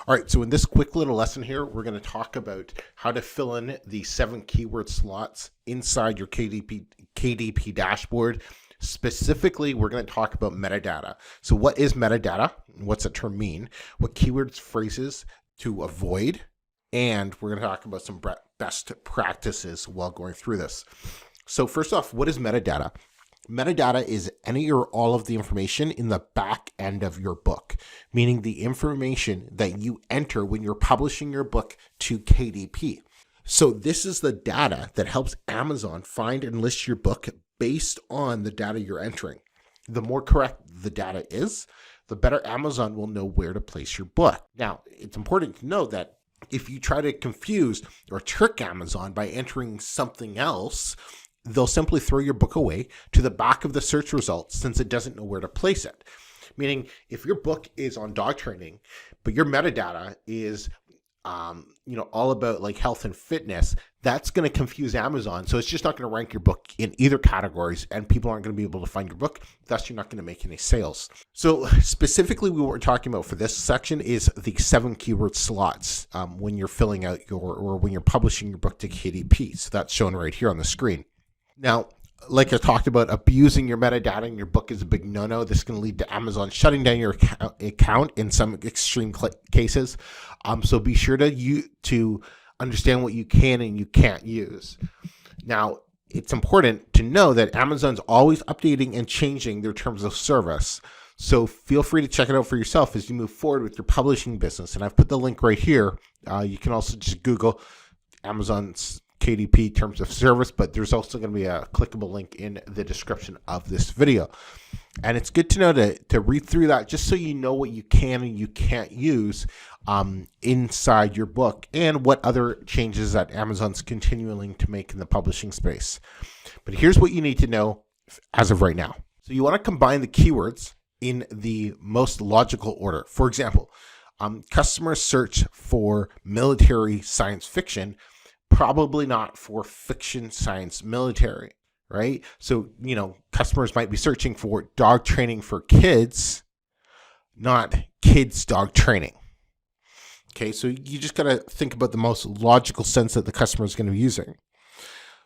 All right, so in this quick little lesson here, we're going to talk about how to fill in the 7 keyword slots inside your KDP dashboard. Specifically, we're going to talk about metadata. So what is metadata? What's the term mean? What keywords, phrases to avoid? And we're going to talk about some best practices while going through this. So first off, what is metadata? Metadata is any or all of the information in the back end of your book, meaning the information that you enter when you're publishing your book to KDP. So this is the data that helps Amazon find and list your book based on the data you're entering. The more correct the data is, the better Amazon will know where to place your book. Now, it's important to know that if you try to confuse or trick Amazon by entering something else, they'll simply throw your book away to the back of the search results since it doesn't know where to place it. Meaning, if your book is on dog training, but your metadata is all about like health and fitness, that's going to confuse Amazon. So it's just not going to rank your book in either categories, and people aren't going to be able to find your book. Thus, you're not going to make any sales. So specifically, what we're talking about for this section is the 7 keyword slots when you're filling out or when you're publishing your book to KDP. So that's shown right here on the screen. Now, like I talked about, abusing your metadata in your book is a big no-no. This is going to lead to Amazon shutting down your account in some extreme cases. So be sure to understand what you can and you can't use. Now, it's important to know that Amazon's always updating and changing their terms of service. So feel free to check it out for yourself as you move forward with your publishing business. And I've put the link right here. You can also just Google Amazon's KDP terms of service, but there's also going to be a clickable link in the description of this video. And it's good to know to read through that just so you know what you can and you can't use inside your book and what other changes that Amazon's continuing to make in the publishing space. But here's what you need to know as of right now. So you want to combine the keywords in the most logical order. For example, customers search for military science fiction, probably not for fiction, science, military, right? So, customers might be searching for dog training for kids, not kids dog training. Okay, so you just got to think about the most logical sense that the customer is going to be using.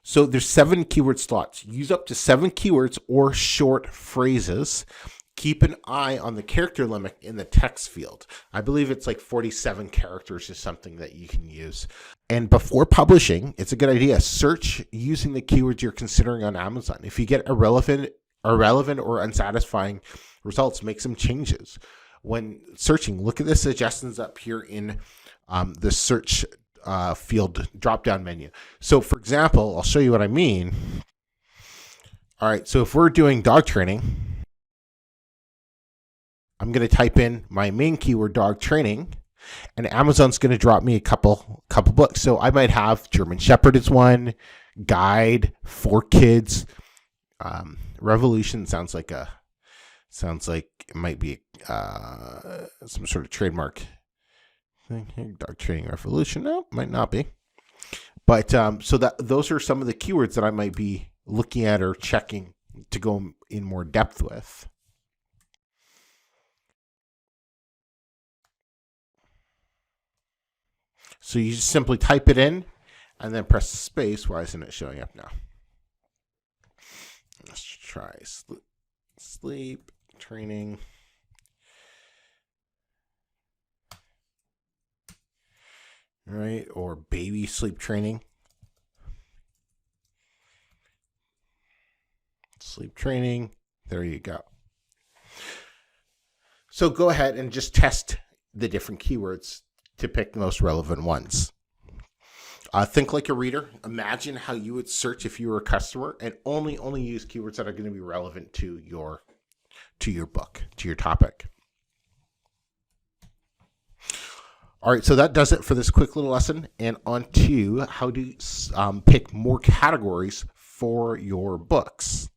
So there's 7 keyword slots. Use up to 7 keywords or short phrases. Keep an eye on the character limit in the text field. I believe it's like 47 characters is something that you can use. And before publishing, it's a good idea. Search using the keywords you're considering on Amazon. If you get irrelevant or unsatisfying results, make some changes. When searching, look at the suggestions up here in the search field drop-down menu. So for example, I'll show you what I mean. All right, so if we're doing dog training, I'm going to type in my main keyword, dog training, and Amazon's going to drop me a couple books. So I might have German Shepherd is one, Guide for Kids, Revolution sounds like it might be some sort of trademark thing. Dog training Revolution, no, might not be. But so those are some of the keywords that I might be looking at or checking to go in more depth with. So you just simply type it in and then press space. Why isn't it showing up now? Let's try sleep training. Right, or baby sleep training. Sleep training. There you go. So go ahead and just test the different keywords to pick the most relevant ones. Think like a reader. Imagine how you would search if you were a customer, and only use keywords that are going to be relevant to your book, to your topic. All right, so that does it for this quick little lesson, and on to how to pick more categories for your books.